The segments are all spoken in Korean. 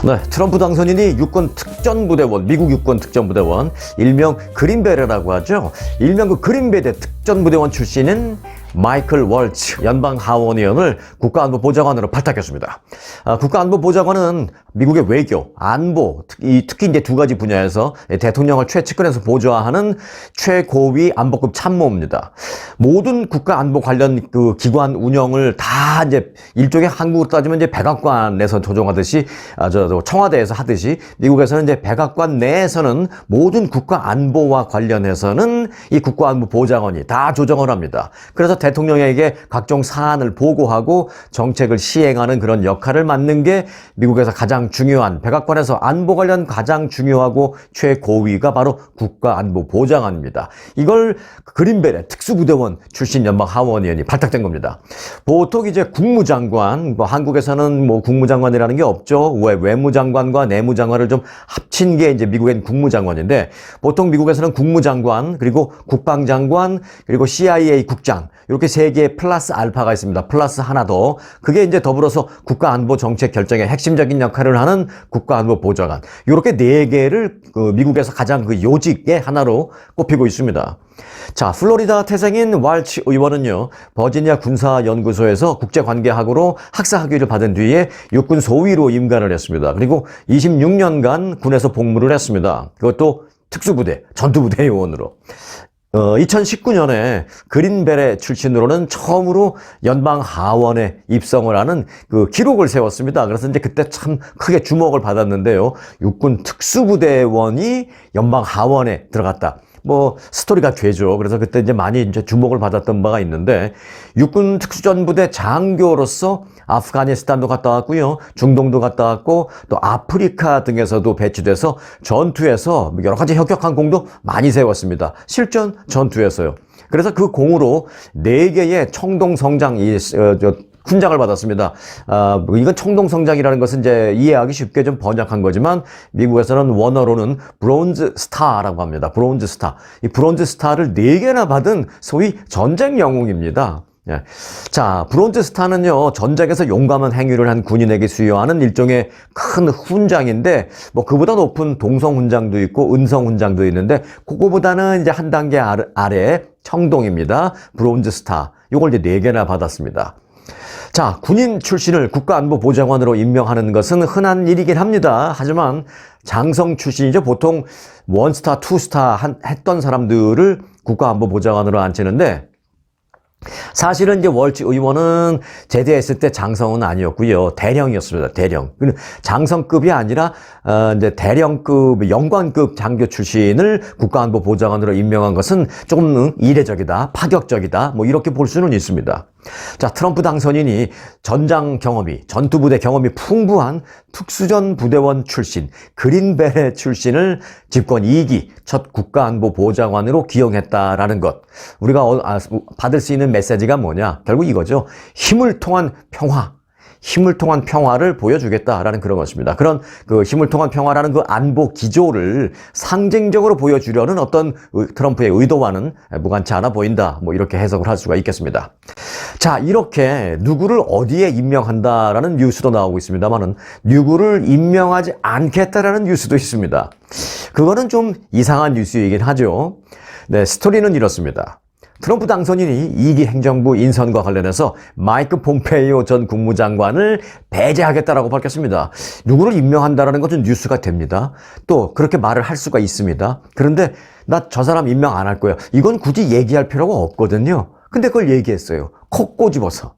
네, 트럼프 당선인이 육군 특전부대원, 미국 육군 특전부대원, 일명 그린베레라고 하죠. 일명 그 그린베레 특전부대원 출신인 마이클 월츠 연방하원의원을 국가안보보좌관으로 발탁했습니다. 국가안보보좌관은 미국의 외교, 안보, 특히 이제 두 가지 분야에서 대통령을 최측근에서 보좌하는 최고위 안보급 참모입니다. 모든 국가안보 관련 그 기관 운영을 다 이제 일종의 한국으로 따지면 이제 백악관에서 조정하듯이, 청와대에서 하듯이 미국에서는 이제 백악관 내에서는 모든 국가안보와 관련해서는 이 국가안보보좌관이 다 조정을 합니다. 그래서 대통령에게 각종 사안을 보고하고 정책을 시행하는 그런 역할을 맡는 게 미국에서 가장 중요한, 백악관에서 안보 관련 가장 중요하고 최고위가 바로 국가안보보좌관입니다. 이걸 그린베레 특수부대원 출신 연방하원의원이 발탁된 겁니다. 보통 이제 국무장관, 한국에서는 국무장관이라는 게 없죠. 외무장관과 내무장관을 좀 합친 게 이제 미국엔 국무장관인데, 보통 미국에서는 국무장관, 그리고 국방장관, 그리고 CIA 국장, 이렇게 세 개의 플러스 알파가 있습니다. 플러스 하나 더. 그게 이제 더불어서 국가안보 정책 결정에 핵심적인 역할을 하는 국가안보보좌관. 이렇게 네 개를 미국에서 가장 그 요직의 하나로 꼽히고 있습니다. 자, 플로리다 태생인 월츠 의원은요, 버지니아 군사연구소에서 국제관계학으로 학사 학위를 받은 뒤에 육군 소위로 임관을 했습니다. 그리고 26년간 군에서 복무를 했습니다. 그것도 특수부대, 전투부대 요원으로. 2019년에 그린베레 출신으로는 처음으로 연방하원에 입성을 하는 그 기록을 세웠습니다. 그래서 이제 그때 참 크게 주목을 받았는데요. 육군 특수부대원이 연방하원에 들어갔다. 스토리가 되죠. 그래서 그때 이제 많이 이제 주목을 받았던 바가 있는데, 육군 특수전부대 장교로서 아프가니스탄도 갔다 왔고요. 중동도 갔다 왔고, 또 아프리카 등에서도 배치돼서 전투에서 여러 가지 혁혁한 공도 많이 세웠습니다. 실전 전투에서요. 그래서 그 공으로 4개의 청동성장, 훈장을 받았습니다. 이건 청동성장이라는 것은 이제 이해하기 쉽게 좀 번역한 거지만, 미국에서는 원어로는 브론즈 스타라고 합니다. 브론즈 스타. 이 브론즈 스타를 4개나 받은 소위 전쟁 영웅입니다. 예. 자, 브론즈 스타는요, 전쟁에서 용감한 행위를 한 군인에게 수여하는 일종의 큰 훈장인데, 그보다 높은 동성 훈장도 있고 은성 훈장도 있는데, 그거보다는 이제 한 단계 아래 청동입니다. 브론즈 스타. 요걸 이제 4개나 받았습니다. 자, 군인 출신을 국가안보보좌관으로 임명하는 것은 흔한 일이긴 합니다. 하지만 장성 출신이죠. 보통 원스타, 투스타 했던 사람들을 국가안보보좌관으로 앉히는데, 사실은 이제 월츠 의원은 제대했을 때 장성은 아니었고요. 대령이었습니다. 대령. 장성급이 아니라 이제 대령급, 영관급 장교 출신을 국가안보보좌관으로 임명한 것은 조금 이례적이다, 파격적이다, 이렇게 볼 수는 있습니다. 자, 트럼프 당선인이 전장 경험이, 전투부대 경험이 풍부한 특수전 부대원 출신, 그린베레 출신을 집권 2기 첫 국가안보보좌관으로 기용했다라는 것. 우리가 받을 수 있는 메시지가 뭐냐? 결국 이거죠. 힘을 통한 평화. 힘을 통한 평화를 보여주겠다라는 그런 것입니다. 그런 그 힘을 통한 평화라는 그 안보 기조를 상징적으로 보여주려는 어떤 트럼프의 의도와는 무관치 않아 보인다. 이렇게 해석을 할 수가 있겠습니다. 자, 이렇게 누구를 어디에 임명한다라는 뉴스도 나오고 있습니다만은, 누구를 임명하지 않겠다라는 뉴스도 있습니다. 그거는 좀 이상한 뉴스이긴 하죠. 네, 스토리는 이렇습니다. 트럼프 당선인이 2기 행정부 인선과 관련해서 마이크 폼페이오 전 국무장관을 배제하겠다라고 밝혔습니다. 누구를 임명한다라는 것은 뉴스가 됩니다. 또 그렇게 말을 할 수가 있습니다. 그런데 나 저 사람 임명 안 할 거야, 이건 굳이 얘기할 필요가 없거든요. 근데 그걸 얘기했어요. 콕 꼬집어서.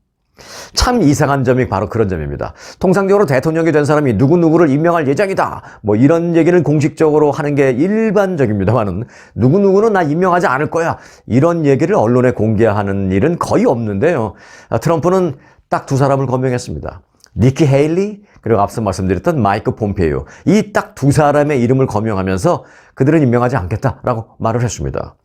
참 이상한 점이 바로 그런 점입니다. 통상적으로 대통령이 된 사람이 누구누구를 임명할 예정이다, 이런 얘기는 공식적으로 하는 게 일반적입니다만은, 누구누구는 나 임명하지 않을 거야, 이런 얘기를 언론에 공개하는 일은 거의 없는데요. 트럼프는 딱 두 사람을 거명했습니다. 니키 헤일리, 그리고 앞서 말씀드렸던 마이크 폼페이오. 이 딱 두 사람의 이름을 거명하면서 그들은 임명하지 않겠다라고 말을 했습니다.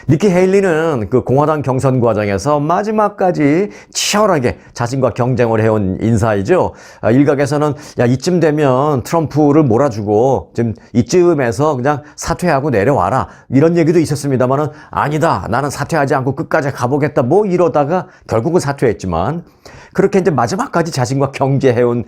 니키 헤일리는 그 공화당 경선 과정에서 마지막까지 치열하게 자신과 경쟁을 해온 인사이죠. 일각에서는 야, 이쯤 되면 트럼프를 몰아주고 지금 이쯤에서 그냥 사퇴하고 내려와라 이런 얘기도 있었습니다만은 아니다, 나는 사퇴하지 않고 끝까지 가보겠다 뭐 이러다가 결국은 사퇴했지만, 그렇게 이제 마지막까지 자신과 경쟁해온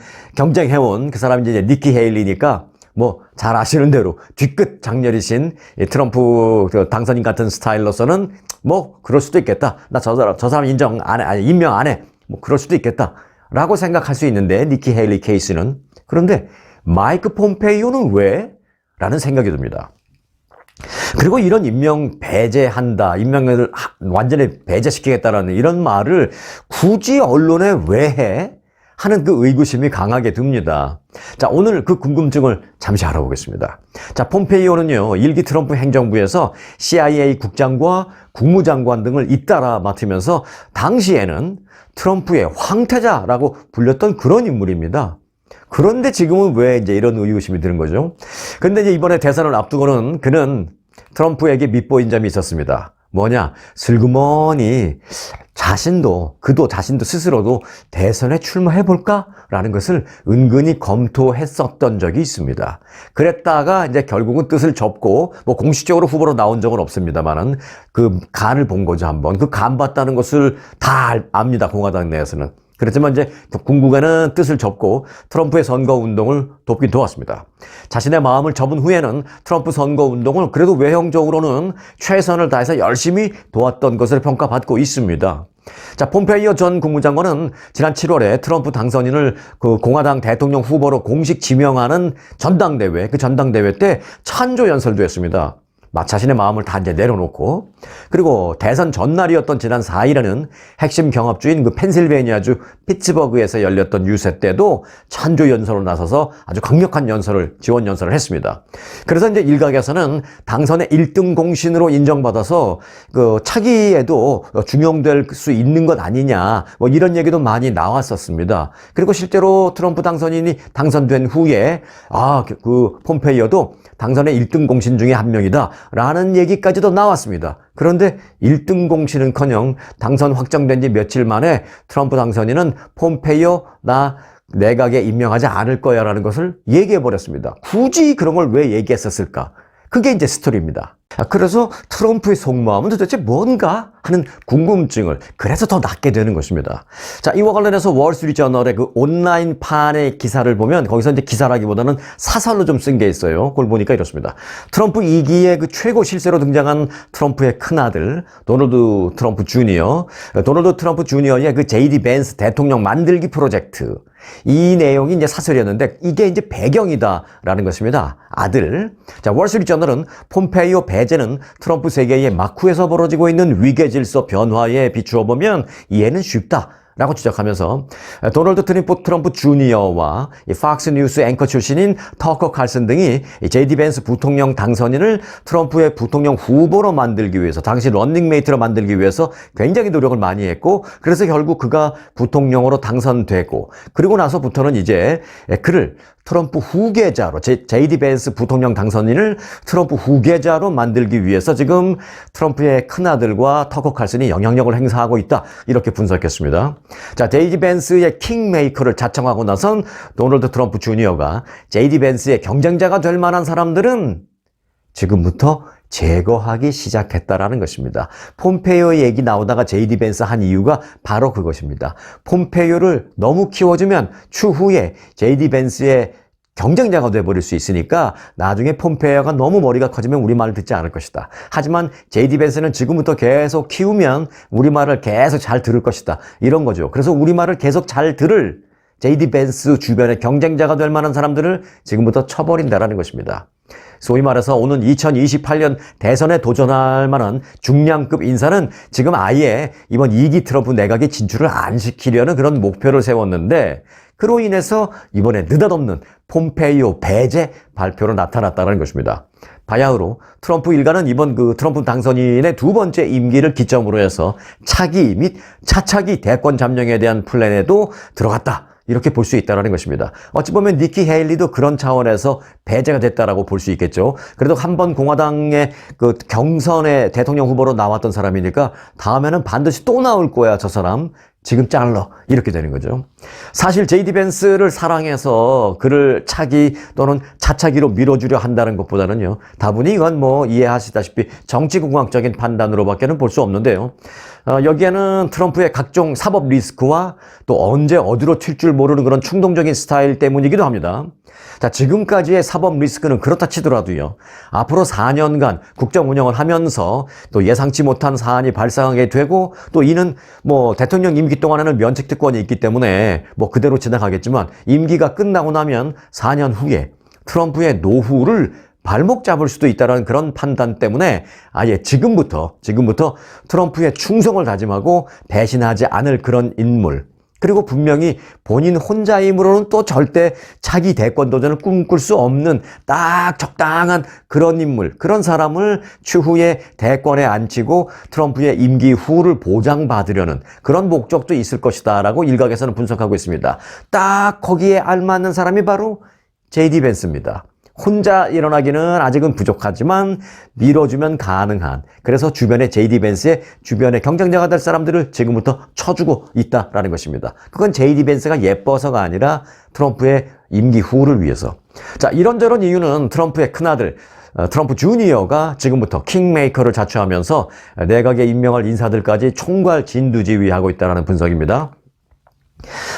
그 사람이 이제 니키 헤일리니까 뭐 잘 아시는 대로 뒤끝 장렬이신 트럼프 당선인 같은 스타일로서는 뭐 그럴 수도 있겠다. 나 저 사람 임명 안 해. 뭐 그럴 수도 있겠다. 라고 생각할 수 있는데, 니키 헤일리 케이스는. 그런데 마이크 폼페이오는 왜? 라는 생각이 듭니다. 그리고 이런 임명을 완전히 배제시키겠다라는 이런 말을 굳이 언론에 왜 해? 하는 그 의구심이 강하게 듭니다. 자, 오늘 그 궁금증을 잠시 알아보겠습니다. 자, 폼페이오는요, 1기 트럼프 행정부에서 CIA 국장과 국무장관 등을 잇따라 맡으면서 당시에는 트럼프의 황태자라고 불렸던 그런 인물입니다. 그런데 지금은 왜 이제 이런 의구심이 드는 거죠? 근데 이제 이번에 대선을 앞두고는 그는 트럼프에게 밉보인 점이 있었습니다. 뭐냐? 슬그머니 그도 자신도 스스로도 대선에 출마해볼까? 라는 것을 은근히 검토했었던 적이 있습니다. 그랬다가 이제 결국은 뜻을 접고, 뭐 공식적으로 후보로 나온 적은 없습니다만은 그 간을 본 거죠, 한번. 그 간 봤다는 것을 다 압니다, 공화당 내에서는. 그렇지만 이제 궁극에는 뜻을 접고 트럼프의 선거운동을 돕긴 도왔습니다. 자신의 마음을 접은 후에는 트럼프 선거운동을 그래도 외형적으로는 최선을 다해서 열심히 도왔던 것을 평가받고 있습니다. 자, 폼페이오 전 국무장관은 지난 7월에 트럼프 당선인을 그 공화당 대통령 후보로 공식 지명하는 그 전당대회 때 찬조 연설도 했습니다. 자신의 마음을 다 이제 내려놓고, 그리고 대선 전날이었던 지난 4일에는 핵심 경합주인 그 펜실베니아주 피츠버그에서 열렸던 유세 때도 찬조 연설로 나서서 아주 강력한 지원 연설을 했습니다. 그래서 이제 일각에서는 당선의 1등 공신으로 인정받아서 그 차기에도 중용될 수 있는 것 아니냐, 뭐 이런 얘기도 많이 나왔었습니다. 그리고 실제로 트럼프 당선인이 당선된 후에 그 폼페이오도 당선의 1등 공신 중에 한 명이다 라는 얘기까지도 나왔습니다. 그런데 1등 공신은커녕 당선 확정된 지 며칠 만에 트럼프 당선인은 폼페이오 나 내각에 임명하지 않을 거야 라는 것을 얘기해버렸습니다. 굳이 그런 걸 왜 얘기했었을까? 그게 이제 스토리입니다. 그래서 트럼프의 속마음은 도대체 뭔가 하는 궁금증을 그래서 더 낳게 되는 것입니다. 자, 이와 관련해서 월스트리트저널의 그 온라인판의 기사를 보면 거기서 이제 기사라기보다는 사설로 좀 쓴 게 있어요. 그걸 보니까 이렇습니다. 트럼프 2기의 그 최고 실세로 등장한 트럼프의 큰아들 도널드 트럼프 주니어의 그 JD 벤스 대통령 만들기 프로젝트, 이 내용이 이제 사설이었는데 이게 이제 배경이다라는 것입니다. 아들. 자, 월스트리트저널은 폼페이오 배제는 트럼프 세계의 막후에서 벌어지고 있는 위계 질서 변화에 비추어 보면 이해는 쉽다 라고 지적하면서 도널드 트럼프 주니어와 팍스 뉴스 앵커 출신인 터커 칼슨 등이 JD 벤스 부통령 당선인을 트럼프의 부통령 후보로 만들기 위해서, 당시 런닝메이트로 만들기 위해서 굉장히 노력을 많이 했고, 그래서 결국 그가 부통령으로 당선되고, 그리고 나서부터는 이제 그를 트럼프 후계자로, JD 벤스 부통령 당선인을 트럼프 후계자로 만들기 위해서 지금 트럼프의 큰아들과 터커 칼슨이 영향력을 행사하고 있다, 이렇게 분석했습니다. 자, JD 벤스의 킹메이커를 자청하고 나선 도널드 트럼프 주니어가 JD 벤스의 경쟁자가 될 만한 사람들은 지금부터 제거하기 시작했다라는 것입니다. 폼페이오 얘기 나오다가 JD 벤스 한 이유가 바로 그것입니다. 폼페이오를 너무 키워주면 추후에 JD 벤스의 경쟁자가 돼버릴 수 있으니까 나중에 폼페이오가 너무 머리가 커지면 우리 말을 듣지 않을 것이다. 하지만 JD 벤스는 지금부터 계속 키우면 우리 말을 계속 잘 들을 것이다. 이런 거죠. 그래서 우리 말을 계속 잘 들을 JD 벤스 주변의 경쟁자가 될 만한 사람들을 지금부터 쳐버린다라는 것입니다. 소위 말해서 오는 2028년 대선에 도전할 만한 중량급 인사는 지금 아예 이번 2기 트럼프 내각에 진출을 안 시키려는 그런 목표를 세웠는데, 그로 인해서 이번에 느닷없는 폼페이오 배제 발표로 나타났다는 것입니다. 바야흐로 트럼프 일가는 이번 그 트럼프 당선인의 두 번째 임기를 기점으로 해서 차기 및 차차기 대권 잠룡에 대한 플랜에도 들어갔다, 이렇게 볼 수 있다는 것입니다. 어찌 보면 니키 헤일리도 그런 차원에서 배제가 됐다라고 볼 수 있겠죠. 그래도 한 번 공화당의 그 경선의 대통령 후보로 나왔던 사람이니까 다음에는 반드시 또 나올 거야, 저 사람. 지금 잘라. 이렇게 되는 거죠. 사실 제이디 벤스를 사랑해서 그를 차기 또는 차차기로 밀어주려 한다는 것보다는요. 다분히 이건 뭐 이해하시다시피 정치공학적인 판단으로밖에는 볼 수 없는데요. 여기에는 트럼프의 각종 사법 리스크와 또 언제 어디로 튈 줄 모르는 그런 충동적인 스타일 때문이기도 합니다. 자, 지금까지의 사법 리스크는 그렇다 치더라도요. 앞으로 4년간 국정 운영을 하면서 또 예상치 못한 사안이 발생하게 되고 또 이는 뭐 대통령 임기 동안에는 면책특권이 있기 때문에 뭐 그대로 지나가겠지만 임기가 끝나고 나면 4년 후에 트럼프의 노후를 발목 잡을 수도 있다는 그런 판단 때문에 아예 지금부터 트럼프의 충성을 다짐하고 배신하지 않을 그런 인물, 그리고 분명히 본인 혼자의 힘으로는 또 절대 차기 대권 도전을 꿈꿀 수 없는 딱 적당한 그런 인물, 그런 사람을 추후에 대권에 앉히고 트럼프의 임기 후를 보장받으려는 그런 목적도 있을 것이다 라고 일각에서는 분석하고 있습니다. 딱 거기에 알맞는 사람이 바로 제이디 벤스입니다. 혼자 일어나기는 아직은 부족하지만 밀어주면 가능한, 그래서 주변에 제이디 벤스의 주변에 경쟁자가 될 사람들을 지금부터 쳐주고 있다라는 것입니다. 그건 제이디 벤스가 예뻐서가 아니라 트럼프의 임기 후를 위해서. 자, 이런저런 이유는 트럼프의 큰아들 트럼프 주니어가 지금부터 킹메이커를 자처하면서 내각에 임명할 인사들까지 총괄 진두지휘하고 있다는 분석입니다.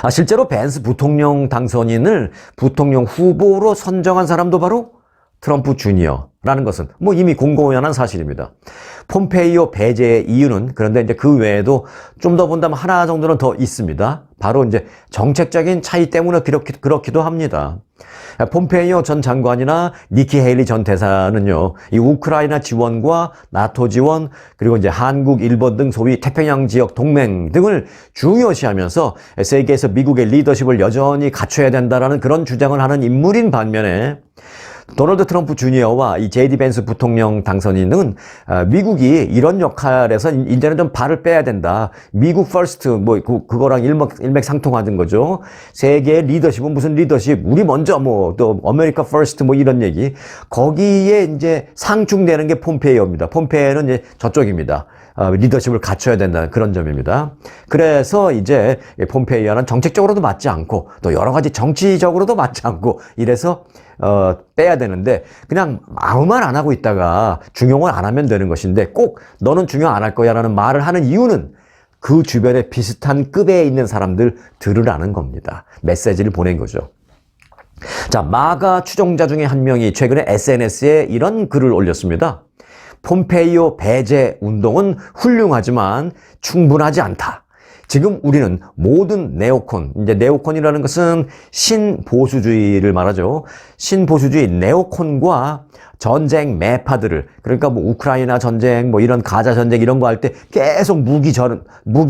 실제로 벤스 부통령 당선인을 부통령 후보로 선정한 사람도 바로 트럼프 주니어라는 것은 뭐 이미 공공연한 사실입니다. 폼페이오 배제의 이유는 그런데 이제 그 외에도 좀 더 본다면 하나 정도는 더 있습니다. 바로 이제 정책적인 차이 때문에 그렇기도 합니다. 폼페이오 전 장관이나 니키 헤일리 전 대사는요, 이 우크라이나 지원과 나토 지원, 그리고 이제 한국, 일본 등 소위 태평양 지역 동맹 등을 중요시하면서 세계에서 미국의 리더십을 여전히 갖춰야 된다라는 그런 주장을 하는 인물인 반면에 도널드 트럼프 주니어와 이 제이디 벤스 부통령 당선인은 미국이 이런 역할에서 이제는 좀 발을 빼야 된다. 미국 퍼스트 뭐 그거랑 일맥상통하는 거죠. 세계의 리더십은 무슨 리더십? 우리 먼저 뭐 또 아메리카 퍼스트 뭐 이런 얘기. 거기에 이제 상충되는 게 폼페이오입니다. 폼페이오는 이제 저쪽입니다. 리더십을 갖춰야 된다는 그런 점입니다. 그래서 이제 폼페이오는 정책적으로도 맞지 않고 또 여러 가지 정치적으로도 맞지 않고 이래서 빼야 되는데 그냥 아무 말 안 하고 있다가 중용을 안 하면 되는 것인데 꼭 너는 중용 안 할 거야 라는 말을 하는 이유는 그 주변에 비슷한 급에 있는 사람들 들으라는 겁니다. 메시지를 보낸 거죠. 자, 마가 추종자 중에 한 명이 최근에 SNS에 이런 글을 올렸습니다. 폼페이오 배제 운동은 훌륭하지만 충분하지 않다. 지금 우리는 모든 네오콘, 이제 네오콘이라는 것은 신보수주의를 말하죠. 신보수주의 네오콘과 전쟁 매파들을, 그러니까 뭐 우크라이나 전쟁, 뭐 이런 가자 전쟁 이런 거 할 때 계속 무기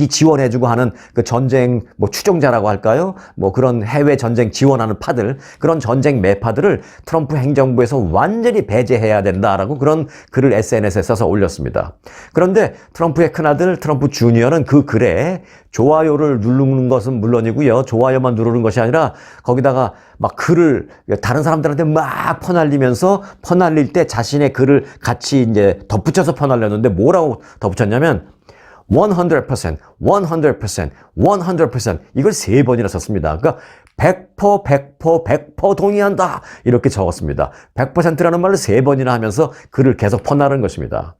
지원해주고 하는 그 전쟁 뭐 추종자라고 할까요? 뭐 그런 해외 전쟁 지원하는 파들, 그런 전쟁 매파들을 트럼프 행정부에서 완전히 배제해야 된다라고 그런 글을 SNS에 써서 올렸습니다. 그런데 트럼프의 큰아들 트럼프 주니어는 그 글에 좋아요를 누르는 것은 물론이고요. 좋아요만 누르는 것이 아니라 거기다가 막 글을 다른 사람들한테 막 퍼날릴 때 자신의 글을 같이 이제 덧붙여서 퍼날렸는데 뭐라고 덧붙였냐면 100%, 100% 이걸 3번이나 썼습니다. 그러니까 100% 동의한다 이렇게 적었습니다. 100%라는 말을 3번이나 하면서 글을 계속 퍼나른 것입니다.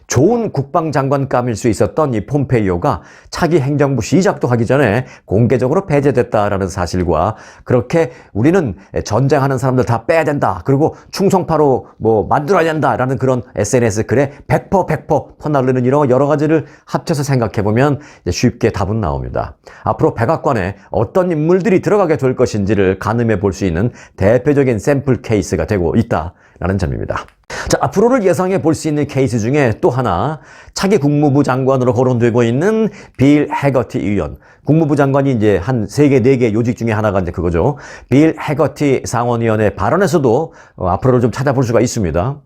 좋은 국방장관감일 수 있었던 이 폼페이오가 차기 행정부 시작도 하기 전에 공개적으로 배제됐다라는 사실과 그렇게 우리는 전쟁하는 사람들 다 빼야 된다. 그리고 충성파로 뭐 만들어야 된다라는 그런 SNS 글에 100% 퍼날르는 이런 여러 가지를 합쳐서 생각해보면 쉽게 답은 나옵니다. 앞으로 백악관에 어떤 인물들이 들어가게 될 것인지를 가늠해 볼 수 있는 대표적인 샘플 케이스가 되고 있다라는 점입니다. 자, 앞으로를 예상해 볼 수 있는 케이스 중에 또 하나, 차기 국무부 장관으로 거론되고 있는 빌 해거티 의원. 국무부 장관이 이제 한 3개, 4개 요직 중에 하나가 이제 그거죠. 빌 해거티 상원의원의 발언에서도 앞으로를 좀 찾아볼 수가 있습니다.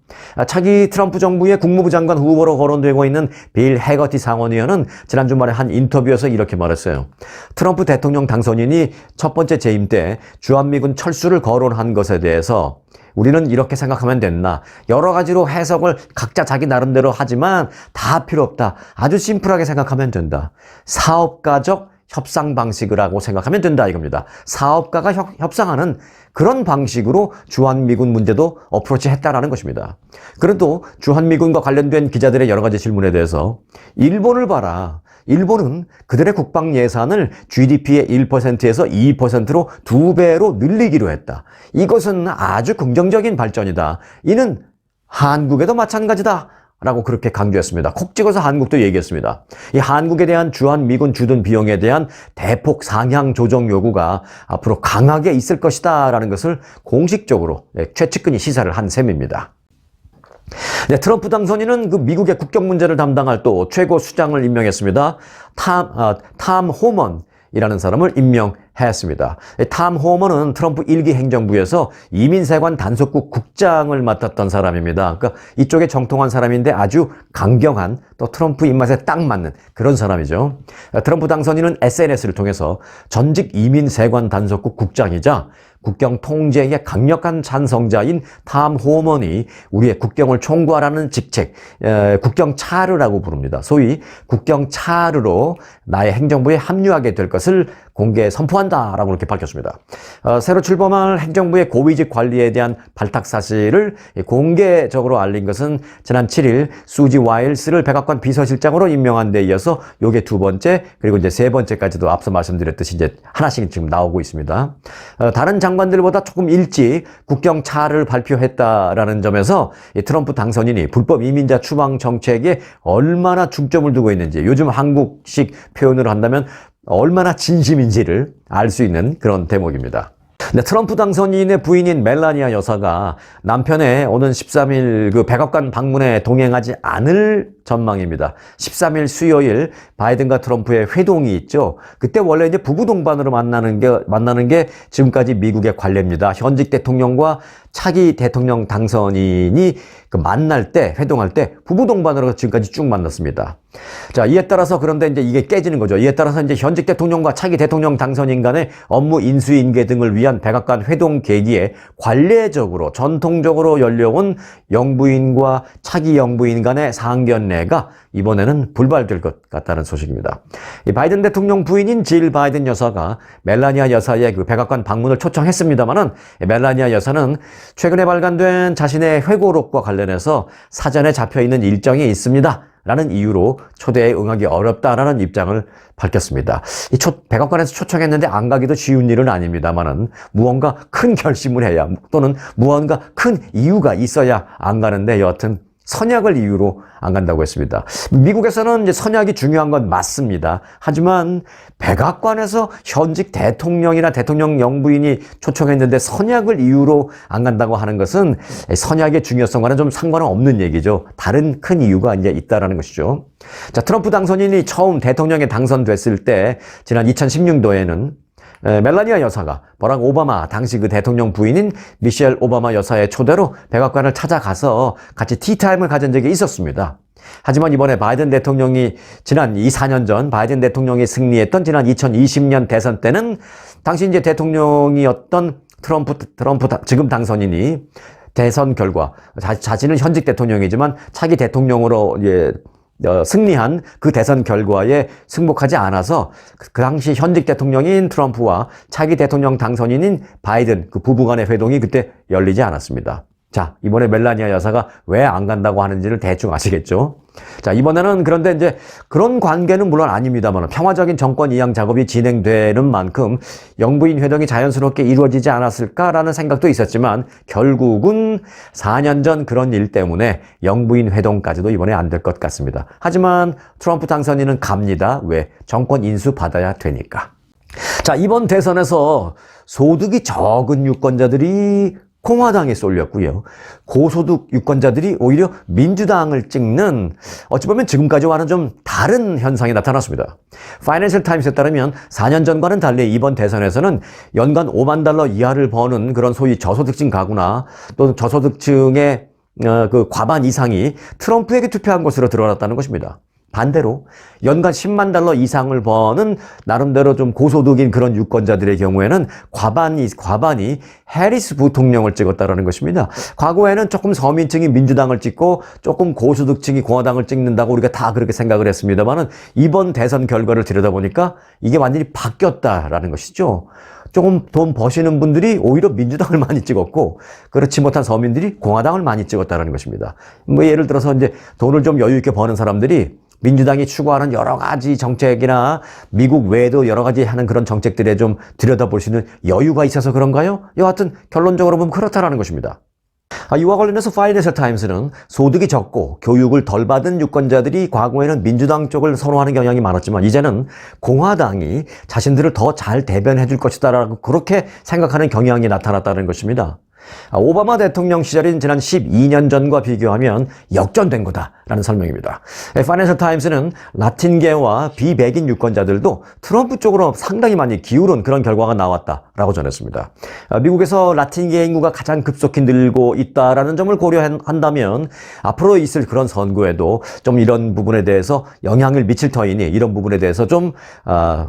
차기 트럼프 정부의 국무부 장관 후보로 거론되고 있는 빌 해거티 상원의원은 지난 주말에 한 인터뷰에서 이렇게 말했어요. 트럼프 대통령 당선인이 첫 번째 재임 때 주한미군 철수를 거론한 것에 대해서 우리는 이렇게 생각하면 된다. 여러 가지로 해석을 각자 자기 나름대로 하지만 다 필요 없다. 아주 심플하게 생각하면 된다. 사업가적 협상 방식이라고 생각하면 된다 이겁니다. 사업가가 협상하는 그런 방식으로 주한미군 문제도 어프로치 했다라는 것입니다. 그래도 주한미군과 관련된 기자들의 여러 가지 질문에 대해서 일본을 봐라. 일본은 그들의 국방 예산을 GDP의 1%에서 2%로 2배로 늘리기로 했다. 이것은 아주 긍정적인 발전이다. 이는 한국에도 마찬가지다. 라고 그렇게 강조했습니다. 콕 찍어서 한국도 얘기했습니다. 이 한국에 대한 주한미군 주둔 비용에 대한 대폭 상향 조정 요구가 앞으로 강하게 있을 것이다. 라는 것을 공식적으로 최측근이 시사를 한 셈입니다. 네, 트럼프 당선인은 그 미국의 국경 문제를 담당할 또 최고 수장을 임명했습니다. 탐 호먼이라는 사람을 임명했습니다. 탐 호먼은 트럼프 1기 행정부에서 이민세관 단속국 국장을 맡았던 사람입니다. 그러니까 이쪽에 정통한 사람인데 아주 강경한 또 트럼프 입맛에 딱 맞는 그런 사람이죠. 트럼프 당선인은 SNS를 통해서 전직 이민세관 단속국 국장이자 국경 통제의 강력한 찬성자인 탐 호먼이 우리의 국경을 총괄하는 직책, 국경 차르라고 부릅니다. 소위 국경 차르로 나의 행정부에 합류하게 될 것을 공개 선포한다라고 이렇게 밝혔습니다. 새로 출범할 행정부의 고위직 관리에 대한 발탁 사실을 공개적으로 알린 것은 지난 7일 수지 와일스를 백악관 비서실장으로 임명한 데 이어서 요게 두 번째, 그리고 이제 세 번째까지도 앞서 말씀드렸듯이 이제 하나씩 지금 나오고 있습니다. 다른 장관들보다 조금 일찍 국경 차를 발표했다라는 점에서 트럼프 당선인이 불법 이민자 추방 정책에 얼마나 중점을 두고 있는지, 요즘 한국식 표현으로 한다면 얼마나 진심인지를 알 수 있는 그런 대목입니다. 네, 트럼프 당선인의 부인인 멜라니아 여사가 남편의 오는 13일 그 백악관 방문에 동행하지 않을 전망입니다. 13일 수요일 바이든과 트럼프의 회동이 있죠. 그때 원래 이제 부부 동반으로 만나는 게 지금까지 미국의 관례입니다. 현직 대통령과 차기 대통령 당선인이 그 만날 때, 회동할 때 부부 동반으로 지금까지 쭉 만났습니다. 자, 이에 따라서 그런데 이제 이게 깨지는 거죠. 이에 따라서 이제 현직 대통령과 차기 대통령 당선인 간의 업무 인수인계 등을 위한 백악관 회동 계기에 관례적으로 전통적으로 열려온 영부인과 차기 영부인 간의 상견례가 이번에는 불발될 것 같다는 소식입니다. 이 바이든 대통령 부인인 질 바이든 여사가 멜라니아 여사의 그 백악관 방문을 초청했습니다만은 멜라니아 여사는 최근에 발간된 자신의 회고록과 관련해서 사전에 잡혀있는 일정이 있습니다. 라는 이유로 초대에 응하기 어렵다라는 입장을 밝혔습니다. 백악관에서 초청했는데 안 가기도 쉬운 일은 아닙니다만은 무언가 큰 결심을 해야 또는 무언가 큰 이유가 있어야 안 가는데 여하튼 선약을 이유로 안 간다고 했습니다. 미국에서는 이제 선약이 중요한 건 맞습니다. 하지만 백악관에서 현직 대통령이나 대통령 영부인이 초청했는데 선약을 이유로 안 간다고 하는 것은 선약의 중요성과는 좀 상관은 없는 얘기죠. 다른 큰 이유가 이제 있다라는 것이죠. 자, 트럼프 당선인이 처음 대통령에 당선됐을 때 지난 2016년도에는 멜라니아 여사가 버락 오바마 당시 그 대통령 부인인 미셸 오바마 여사의 초대로 백악관을 찾아가서 같이 티타임을 가진 적이 있었습니다. 하지만 이번에 바이든 대통령이 지난 4년 전 바이든 대통령이 승리했던 지난 2020년 대선 때는 당시 이제 대통령이었던 트럼프 지금 당선인이 대선 결과 자신은 현직 대통령이지만 차기 대통령으로 승리한 그 대선 결과에 승복하지 않아서 그 당시 현직 대통령인 트럼프와 차기 대통령 당선인인 바이든 그 부부 간의 회동이 그때 열리지 않았습니다. 자, 이번에 멜라니아 여사가 왜 안 간다고 하는지를 대충 아시겠죠? 자, 이번에는 그런데 이제 그런 관계는 물론 아닙니다만 평화적인 정권 이양 작업이 진행되는 만큼 영부인 회동이 자연스럽게 이루어지지 않았을까라는 생각도 있었지만 결국은 4년 전 그런 일 때문에 영부인 회동까지도 이번에 안 될 것 같습니다. 하지만 트럼프 당선인은 갑니다. 왜? 정권 인수 받아야 되니까. 자, 이번 대선에서 소득이 적은 유권자들이 공화당에 쏠렸고요. 고소득 유권자들이 오히려 민주당을 찍는 어찌 보면 지금까지와는 좀 다른 현상이 나타났습니다. 파이낸셜 타임스에 따르면 4년 전과는 달리 이번 대선에서는 연간 5만 달러 이하를 버는 그런 소위 저소득층 가구나 또는 저소득층의 그 과반 이상이 트럼프에게 투표한 것으로 드러났다는 것입니다. 반대로 연간 10만 달러 이상을 버는 나름대로 좀 고소득인 그런 유권자들의 경우에는 과반이 해리스 부통령을 찍었다는 것입니다. 과거에는 조금 서민층이 민주당을 찍고 조금 고소득층이 공화당을 찍는다고 우리가 다 그렇게 생각을 했습니다만은 이번 대선 결과를 들여다보니까 이게 완전히 바뀌었다라는 것이죠. 조금 돈 버시는 분들이 오히려 민주당을 많이 찍었고 그렇지 못한 서민들이 공화당을 많이 찍었다는 것입니다. 뭐 예를 들어서 이제 돈을 좀 여유 있게 버는 사람들이 민주당이 추구하는 여러 가지 정책이나 미국 외에도 여러 가지 하는 그런 정책들에 좀 들여다볼 수 있는 여유가 있어서 그런가요? 여하튼 결론적으로 보면 그렇다라는 것입니다. 이와 관련해서 파이낸셜 타임스는 소득이 적고 교육을 덜 받은 유권자들이 과거에는 민주당 쪽을 선호하는 경향이 많았지만 이제는 공화당이 자신들을 더 잘 대변해 줄 것이다라고 그렇게 생각하는 경향이 나타났다는 것입니다. 오바마 대통령 시절인 지난 12년 전과 비교하면 역전된 거다라는 설명입니다. 파이낸셜 타임스는 라틴계와 비백인 유권자들도 트럼프 쪽으로 상당히 많이 기울은 그런 결과가 나왔다라고 전했습니다. 미국에서 라틴계 인구가 가장 급속히 늘고 있다라는 점을 고려한다면 앞으로 있을 그런 선거에도 좀 이런 부분에 대해서 영향을 미칠 터이니 이런 부분에 대해서 좀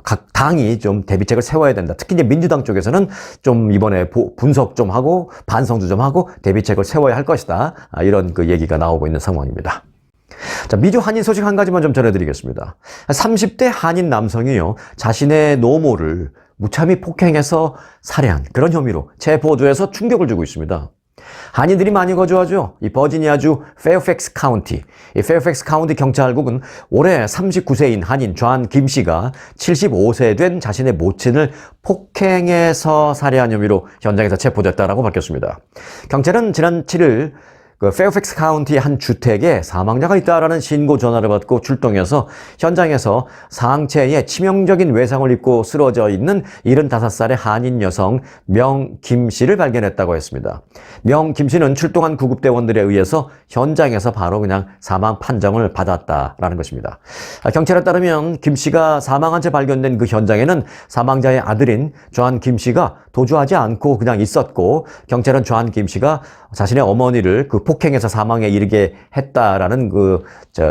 각 당이 좀 대비책을 세워야 된다. 특히 이제 민주당 쪽에서는 좀 이번에 분석 좀 하고 반성도 좀 하고 대비책을 세워야 할 것이다. 이런 그 얘기가 나오고 있는 상황입니다. 자, 미주 한인 소식 한 가지만 좀 전해드리겠습니다. 30대 한인 남성이요, 자신의 노모를 무참히 폭행해서 살해한 그런 혐의로 체포조에서 충격을 주고 있습니다. 한인들이 많이 거주하죠. 이 버지니아주 페어팩스 카운티. 이 페어팩스 카운티 경찰국은 올해 39세인 한인 존 김 씨가 75세 된 자신의 모친을 폭행해서 살해한 혐의로 현장에서 체포됐다라고 밝혔습니다. 경찰은 지난 7일 그 페어팩스 카운티 한 주택에 사망자가 있다라는 신고 전화를 받고 출동해서 현장에서 상체에 치명적인 외상을 입고 쓰러져 있는 75살의 한인 여성 명 김 씨를 발견했다고 했습니다. 명 김 씨는 출동한 구급대원들에 의해서 현장에서 바로 그냥 사망 판정을 받았다라는 것입니다. 경찰에 따르면 김 씨가 사망한 채 발견된 그 현장에는 사망자의 아들인 존 김 씨가 도주하지 않고 그냥 있었고 경찰은 존 김 씨가 자신의 어머니를 그 폭행해서 사망에 이르게 했다라는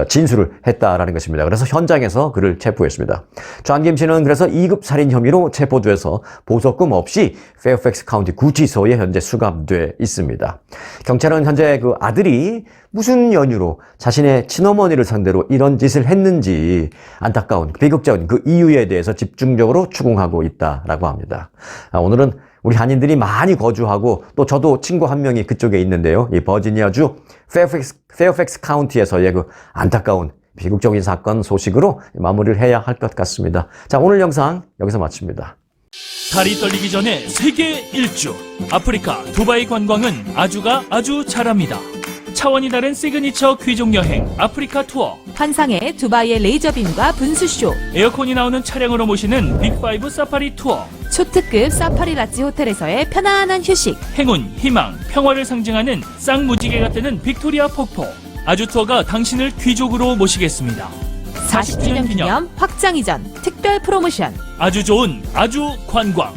진술을 했다라는 것입니다. 그래서 현장에서 그를 체포했습니다. 존 김 씨는 그래서 2급 살인 혐의로 체포돼서 보석금 없이 페어팩스 카운티 구치소에 현재 수감돼 있습니다. 경찰은 현재 그 아들이 무슨 연유로 자신의 친어머니를 상대로 이런 짓을 했는지 안타까운 비극적인 그 이유에 대해서 집중적으로 추궁하고 있다라고 합니다. 오늘은 우리 한인들이 많이 거주하고 또 저도 친구 한 명이 그쪽에 있는데요. 이 버지니아주 페어팩스 카운티에서의 그 안타까운 비극적인 사건 소식으로 마무리를 해야 할 것 같습니다. 자, 오늘 영상 여기서 마칩니다. 달이 떨리기 전에 세계 일주. 아프리카 두바이 관광은 아주 잘합니다. 차원이 다른 시그니처 귀족 여행 아프리카 투어. 환상의 두바이의 레이저빔과 분수쇼, 에어컨이 나오는 차량으로 모시는 빅5 사파리 투어. 초특급 사파리 라지 호텔에서의 편안한 휴식, 행운, 희망, 평화를 상징하는 쌍무지개가 뜨는 빅토리아 폭포. 아주 투어가 당신을 귀족으로 모시겠습니다. 40주년 기념 확장 이전 특별 프로모션. 아주 좋은 아주 관광.